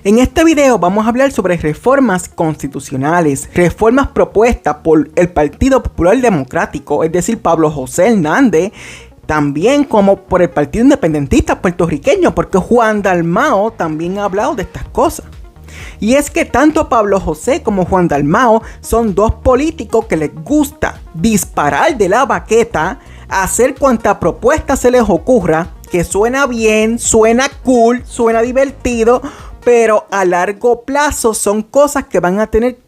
En este video vamos a hablar sobre reformas constitucionales, reformas propuestas por el Partido Popular Democrático, es decir, Pablo José Hernández, también como por el Partido Independentista Puertorriqueño, porque Juan Dalmao también ha hablado de estas cosas. Y es que tanto Pablo José como Juan Dalmao son dos políticos que les gusta disparar de la baqueta, hacer cuanta propuesta se les ocurra, que suena bien, suena cool, suena divertido, pero a largo plazo son cosas que van a tener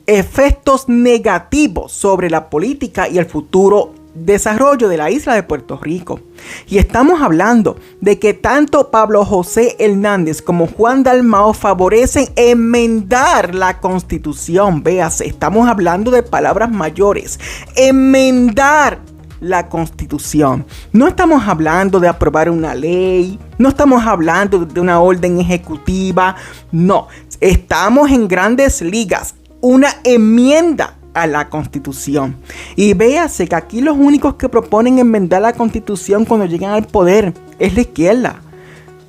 efectos negativos sobre la política y el futuro desarrollo de la isla de Puerto Rico. Y estamos hablando de que tanto Pablo José Hernández como Juan Dalmao favorecen enmendar la Constitución. Véase, estamos hablando de palabras mayores. Enmendar la Constitución. No estamos hablando de aprobar una ley, no estamos hablando de una orden ejecutiva, no. Estamos en grandes ligas, una enmienda a la Constitución. Y véase que aquí los únicos que proponen enmendar la Constitución cuando llegan al poder es la izquierda.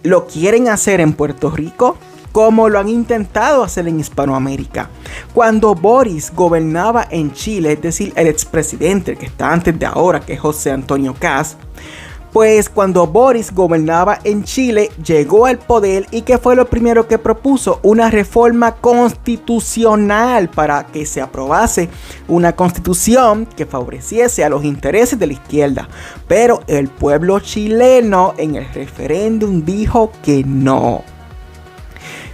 Lo quieren hacer en Puerto Rico como lo han intentado hacer en Hispanoamérica. Cuando Boris gobernaba en Chile, es decir, el expresidente que está antes de ahora, que es José Antonio Kast, pues cuando Boris gobernaba en Chile, llegó al poder y ¿qué fue lo primero que propuso? Una reforma constitucional para que se aprobase una constitución que favoreciese a los intereses de la izquierda. Pero el pueblo chileno en el referéndum dijo que no.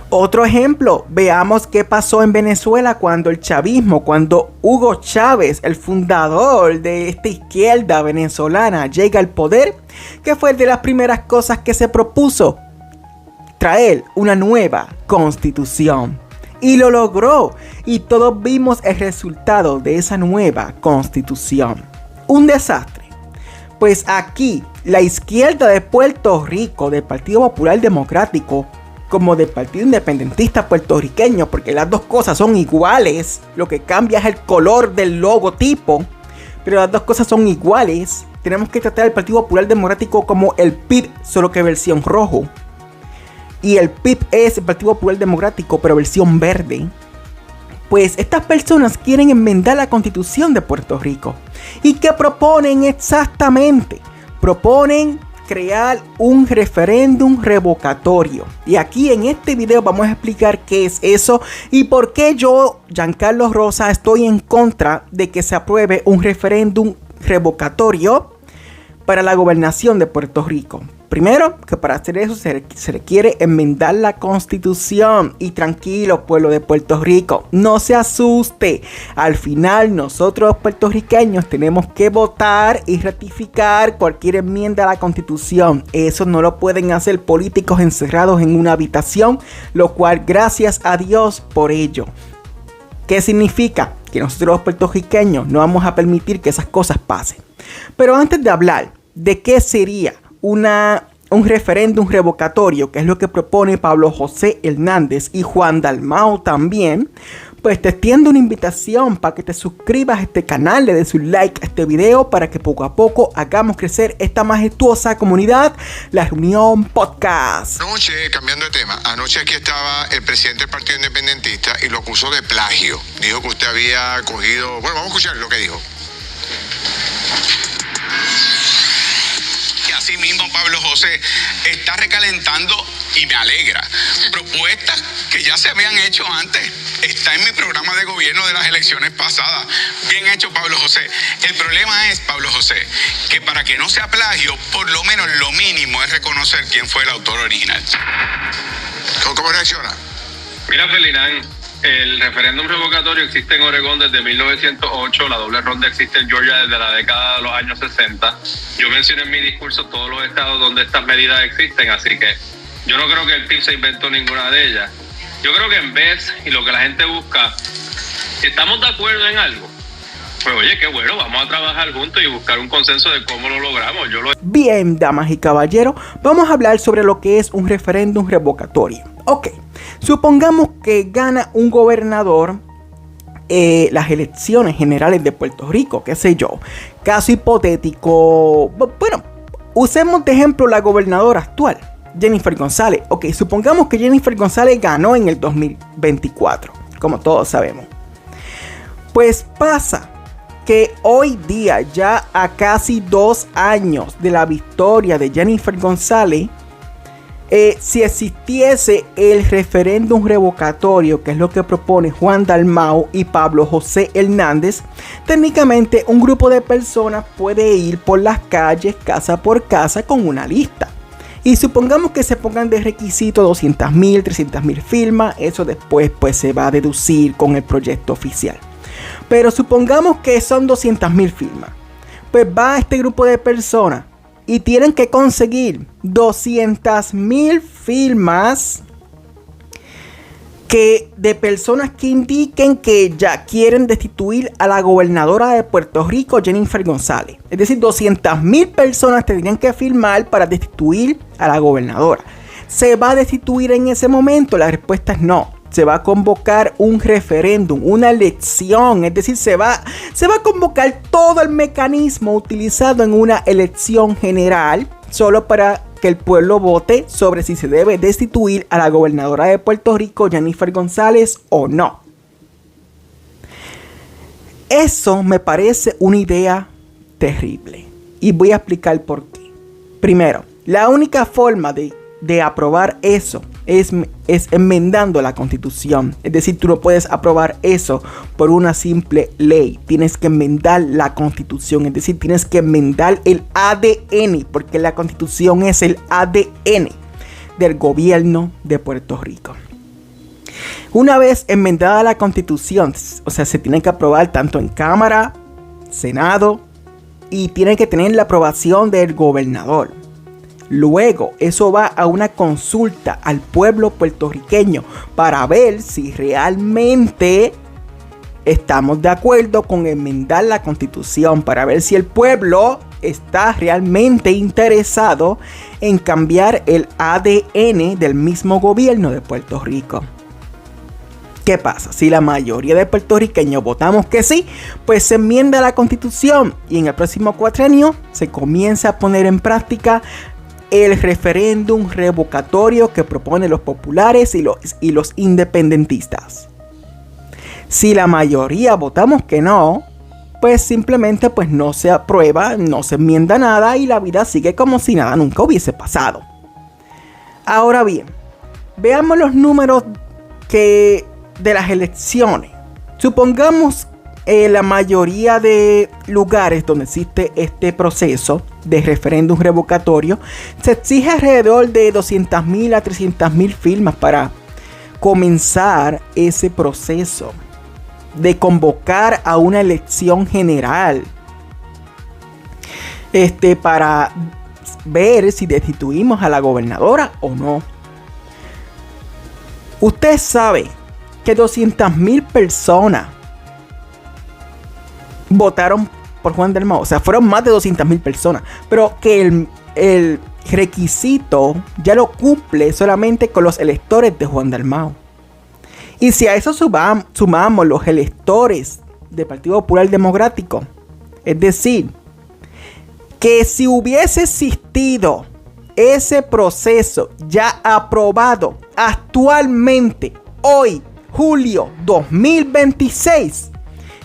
Otro ejemplo, veamos qué pasó en Venezuela cuando el chavismo, cuando Hugo Chávez, el fundador de esta izquierda venezolana, llega al poder. ¿Qué fue de las primeras cosas que se propuso? Traer una nueva constitución. Y lo logró. Y todos vimos el resultado de esa nueva constitución. Un desastre. Pues aquí, la izquierda de Puerto Rico, del Partido Popular Democrático, como del Partido Independentista Puertorriqueño, porque las dos cosas son iguales, lo que cambia es el color del logotipo, pero las dos cosas son iguales. Tenemos que tratar al Partido Popular Democrático como el PIB, solo que versión rojo, y el PIB es el Partido Popular Democrático, pero versión verde. Pues estas personas quieren enmendar la Constitución de Puerto Rico. ¿Y qué proponen exactamente? Proponen crear un referéndum revocatorio. Y aquí en este video vamos a explicar qué es eso y por qué yo, Giancarlo Rosa, estoy en contra de que se apruebe un referéndum revocatorio para la gobernación de Puerto Rico. Primero, que para hacer eso se requiere enmendar la Constitución. Y tranquilo, pueblo de Puerto Rico, no se asuste. Al final, nosotros los puertorriqueños tenemos que votar y ratificar cualquier enmienda a la Constitución. Eso no lo pueden hacer políticos encerrados en una habitación, lo cual, gracias a Dios por ello. ¿Qué significa? Que nosotros los puertorriqueños no vamos a permitir que esas cosas pasen. Pero antes de hablar de qué sería un referéndum revocatorio, que es lo que propone Pablo José Hernández y Juan Dalmao también, pues te extiendo una invitación para que te suscribas a este canal, le des un like a este video para que poco a poco hagamos crecer esta majestuosa comunidad, La Reunión Podcast. Anoche, cambiando de tema, anoche aquí estaba el presidente del Partido Independentista y lo acusó de plagio. Dijo que usted había cogido... Bueno, vamos a escuchar lo que dijo. Así mismo Pablo José está recalentando y me alegra propuestas que ya se habían hecho antes. Está en mi programa de gobierno de las elecciones pasadas. Bien hecho, Pablo José. El problema es, Pablo José, que para que no sea plagio, por lo menos lo mínimo es reconocer quién fue el autor original. ¿Cómo reacciona? Mira, Felinán, el referéndum revocatorio existe en Oregón desde 1908, la doble ronda existe en Georgia desde la década de los años 60. Yo mencioné en mi discurso todos los estados donde estas medidas existen, así que yo no creo que el PIB se inventó ninguna de ellas. Yo creo que en vez, y lo que la gente busca, si estamos de acuerdo en algo, pues oye, qué bueno, vamos a trabajar juntos y buscar un consenso de cómo lo logramos. Bien, damas y caballeros, vamos a hablar sobre lo que es un referéndum revocatorio. Ok, supongamos que gana un gobernador las elecciones generales de Puerto Rico, qué sé yo, caso hipotético. Bueno, usemos de ejemplo la gobernadora actual, Jennifer González. Ok, supongamos que Jennifer González ganó en el 2024, como todos sabemos. Pues pasa que hoy día, ya a casi 2 años de la victoria de Jennifer González, si existiese el referéndum revocatorio, que es lo que propone Juan Dalmau y Pablo José Hernández, técnicamente un grupo de personas puede ir por las calles, casa por casa, con una lista. Y supongamos que se pongan de requisito 200.000, 300.000 firmas, eso después pues se va a deducir con el proyecto oficial. Pero supongamos que son 200.000 firmas, pues va este grupo de personas y tienen que conseguir 200.000 firmas de personas que indiquen que ya quieren destituir a la gobernadora de Puerto Rico, Jennifer González. Es decir, 200.000 personas tendrían que firmar para destituir a la gobernadora. ¿Se va a destituir en ese momento? La respuesta es no. Se va a convocar un referéndum, una elección, es decir, se va a convocar todo el mecanismo utilizado en una elección general, solo para que el pueblo vote sobre si se debe destituir a la gobernadora de Puerto Rico, Jennifer González, o no. Eso me parece una idea terrible, y voy a explicar por qué. Primero, la única forma de aprobar eso es enmendando la Constitución. Es decir, tú no puedes aprobar eso por una simple ley. Tienes que enmendar la Constitución. Es decir, tienes que enmendar el ADN, porque la Constitución es el ADN del gobierno de Puerto Rico. Una vez enmendada la Constitución, o sea, se tiene que aprobar tanto en Cámara, Senado, y tiene que tener la aprobación del gobernador. Luego, eso va a una consulta al pueblo puertorriqueño para ver si realmente estamos de acuerdo con enmendar la Constitución, para ver si el pueblo está realmente interesado en cambiar el ADN del mismo gobierno de Puerto Rico. ¿Qué pasa? Si la mayoría de puertorriqueños votamos que sí, pues se enmienda la Constitución y en el próximo cuatrenio se comienza a poner en práctica el referéndum revocatorio que proponen los populares y los independentistas. Si la mayoría votamos que no, pues simplemente pues no se aprueba, no se enmienda nada y la vida sigue como si nada nunca hubiese pasado. Ahora bien, veamos los números de las elecciones. Supongamos la mayoría de lugares donde existe este proceso de referéndum revocatorio, se exige alrededor de 200.000 a 300.000 firmas para comenzar ese proceso de convocar a una elección general, para ver si destituimos a la gobernadora o no. Usted sabe que 200.000 personas votaron por Juan Dalmau, o sea, fueron más de 200.000 personas, pero que el requisito ya lo cumple solamente con los electores de Juan Dalmau. Y si a eso sumamos los electores del Partido Popular Democrático, es decir, que si hubiese existido ese proceso ya aprobado actualmente, hoy, julio 2026,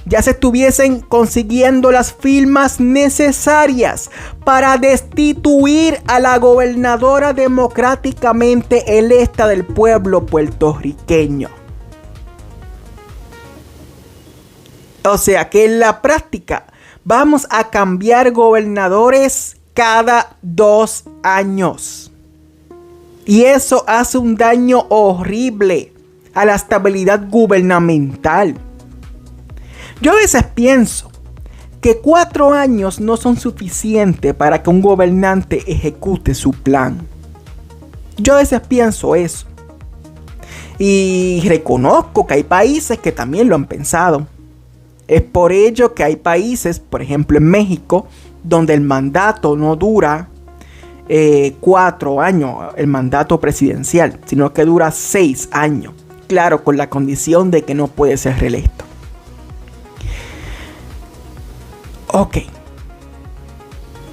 ya se estuviesen consiguiendo las firmas necesarias para destituir a la gobernadora democráticamente electa del pueblo puertorriqueño. O sea que en la práctica vamos a cambiar gobernadores cada 2 años. Y eso hace un daño horrible a la estabilidad gubernamental. Yo a veces pienso que 4 años no son suficientes para que un gobernante ejecute su plan. Yo a veces pienso eso. Y reconozco que hay países que también lo han pensado. Es por ello que hay países, por ejemplo en México, donde el mandato no dura 4 años, el mandato presidencial, sino que dura 6 años. Claro, con la condición de que no puede ser reelecto. Ok,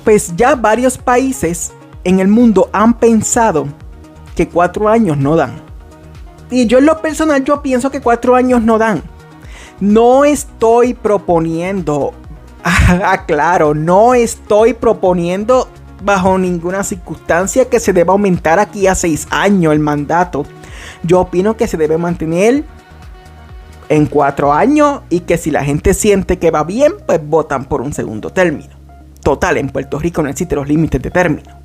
pues ya varios países en el mundo han pensado que 4 años no dan. Y yo en lo personal, yo pienso que 4 años no dan. No estoy proponiendo, aclaro, no estoy proponiendo bajo ninguna circunstancia que se deba aumentar aquí a 6 años el mandato. Yo opino que se debe mantener en 4 años y que si la gente siente que va bien, pues votan por un segundo término. Total, en Puerto Rico no existen los límites de término.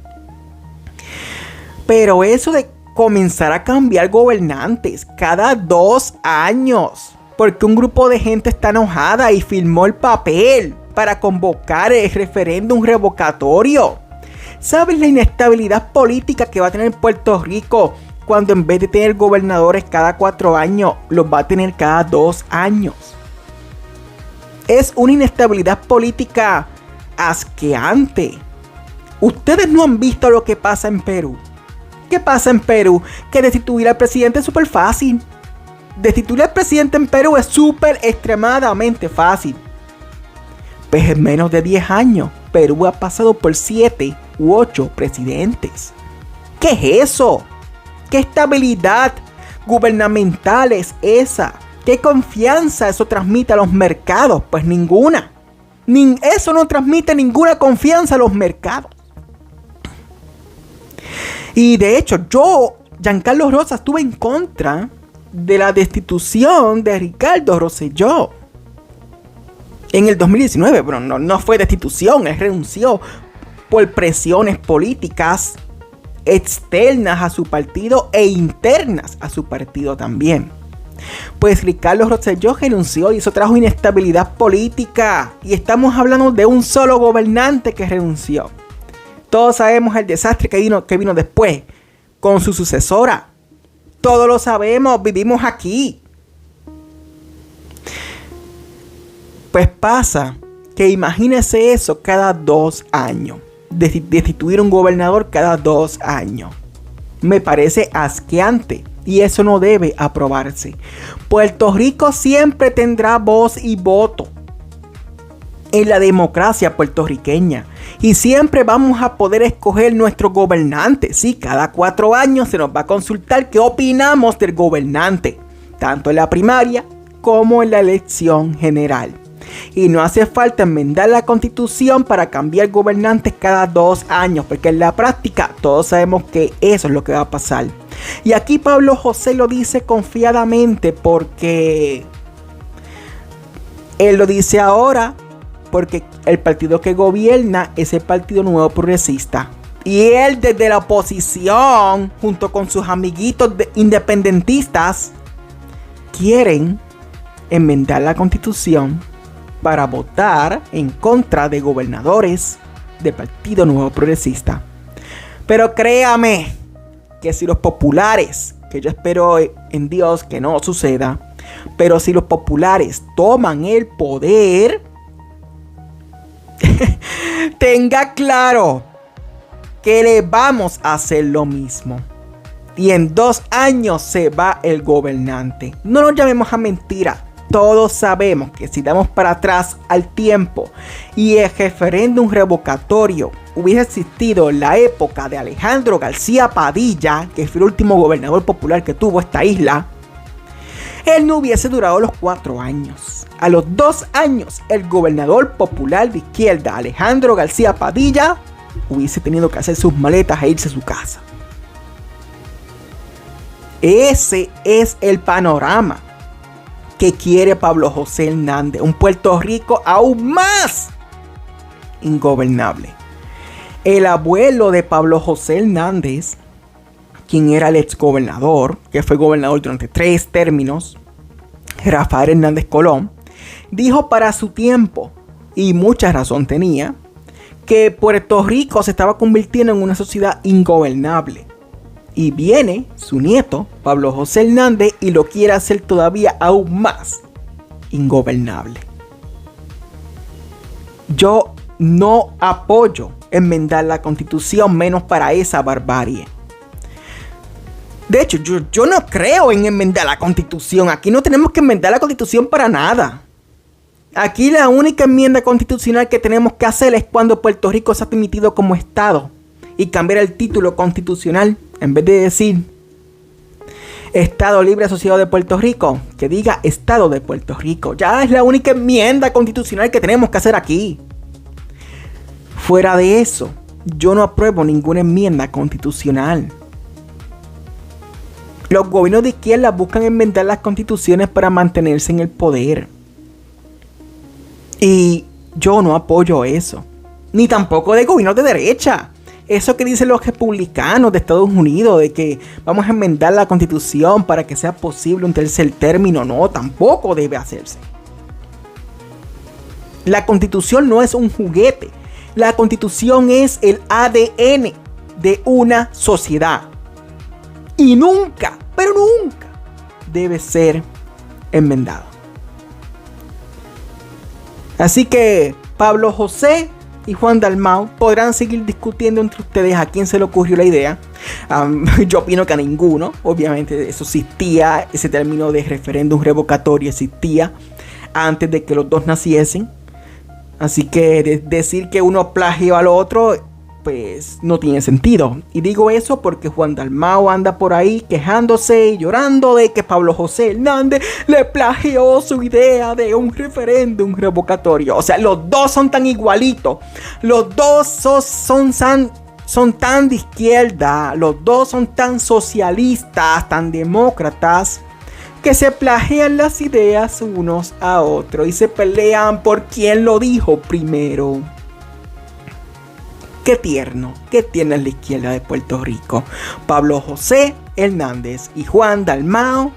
Pero eso de comenzar a cambiar gobernantes cada 2 años, porque un grupo de gente está enojada y firmó el papel para convocar el referéndum revocatorio. ¿Sabes la inestabilidad política que va a tener Puerto Rico cuando en vez de tener gobernadores cada 4 años, los va a tener cada 2 años? Es una inestabilidad política asqueante. Ustedes no han visto lo que pasa en Perú. ¿Qué pasa en Perú? Que destituir al presidente es súper fácil. Destituir al presidente en Perú es extremadamente fácil. Pues en menos de 10 años, Perú ha pasado por 7 u 8 presidentes. ¿Qué es eso? ¿Qué estabilidad gubernamental es esa? ¿Qué confianza eso transmite a los mercados? Pues ninguna. Eso no transmite ninguna confianza a los mercados. Y de hecho, yo, Giancarlo Rosa, estuve en contra de la destitución de Ricardo Rosselló en el 2019. Pero no fue destitución, él renunció por presiones políticas externas a su partido e internas a su partido también. Pues Ricardo Rosselló renunció y eso trajo inestabilidad política. Y estamos hablando de un solo gobernante que renunció. Todos sabemos el desastre que vino después con su sucesora. Todos lo sabemos, vivimos aquí. Pues pasa que imagínese eso cada 2 años. Destituir un gobernador cada 2 años. Me parece asqueante y eso no debe aprobarse. Puerto Rico siempre tendrá voz y voto en la democracia puertorriqueña. Y siempre vamos a poder escoger nuestro gobernante. Sí, cada 4 años se nos va a consultar qué opinamos del gobernante. Tanto en la primaria como en la elección general. Y no hace falta enmendar la constitución para cambiar gobernantes cada 2 años. Porque en la práctica todos sabemos que eso es lo que va a pasar. Y aquí Pablo José lo dice confiadamente porque él lo dice ahora. Porque el partido que gobierna es el Partido Nuevo Progresista. Y él desde la oposición, junto con sus amiguitos independentistas, quieren enmendar la constitución para votar en contra de gobernadores del Partido Nuevo Progresista. Pero créame que si los populares, que yo espero en Dios que no suceda, pero si los populares toman el poder, tenga claro que le vamos a hacer lo mismo. Y en 2 años se va el gobernante. No nos llamemos a mentira. Todos sabemos que si damos para atrás al tiempo y el referéndum revocatorio hubiese existido en la época de Alejandro García Padilla, que fue el último gobernador popular que tuvo esta isla, él no hubiese durado los 4 años. A los 2 años, el gobernador popular de izquierda, Alejandro García Padilla, hubiese tenido que hacer sus maletas e irse a su casa. Ese es el panorama que quiere Pablo José Hernández. Un Puerto Rico aún más ingobernable. El abuelo de Pablo José Hernández, quien era el exgobernador, que fue gobernador durante 3 términos, Rafael Hernández Colón, dijo para su tiempo, y mucha razón tenía, que Puerto Rico se estaba convirtiendo en una sociedad ingobernable. Y viene su nieto, Pablo José Hernández, y lo quiere hacer todavía aún más ingobernable. Yo no apoyo enmendar la constitución, menos para esa barbarie. De hecho, yo no creo en enmendar la constitución. Aquí no tenemos que enmendar la constitución para nada. Aquí la única enmienda constitucional que tenemos que hacer es cuando Puerto Rico se ha admitido como Estado. y cambiar el título constitucional, en vez de decir Estado Libre Asociado de Puerto Rico, que diga Estado de Puerto Rico. Ya es la única enmienda constitucional que tenemos que hacer aquí. Fuera de eso, yo no apruebo ninguna enmienda constitucional. Los gobiernos de izquierda buscan enmendar las constituciones para mantenerse en el poder. Y yo no apoyo eso. Ni tampoco de gobiernos de derecha. Eso que dicen los republicanos de Estados Unidos, de que vamos a enmendar la constitución para que sea posible un tercer término. No, tampoco debe hacerse. La constitución no es un juguete. La constitución es el ADN de una sociedad. Y nunca, pero nunca, debe ser enmendado. Así que Pablo José y Juan Dalmau podrán seguir discutiendo entre ustedes a quién se le ocurrió la idea. Yo opino que a ninguno. Obviamente eso existía, ese término de referéndum revocatorio existía antes de que los dos naciesen. Así que decir que uno plagió al otro, pues no tiene sentido. Y digo eso porque Juan Dalmau anda por ahí quejándose y llorando de que Pablo José Hernández le plagió su idea de un referéndum revocatorio. O sea, los dos son tan igualitos. Los dos son tan de izquierda. Los dos son tan socialistas, tan demócratas, que se plagian las ideas unos a otros y se pelean por quién lo dijo primero. Qué tierno, qué tierna es la izquierda de Puerto Rico. Pablo José Hernández y Juan Dalmau,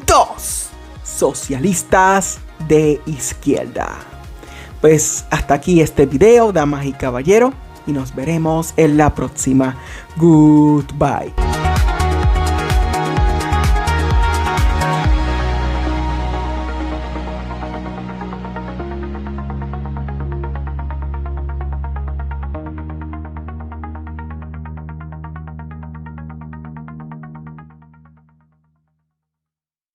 dos socialistas de izquierda. Pues hasta aquí este video, damas y caballeros, y nos veremos en la próxima. Goodbye.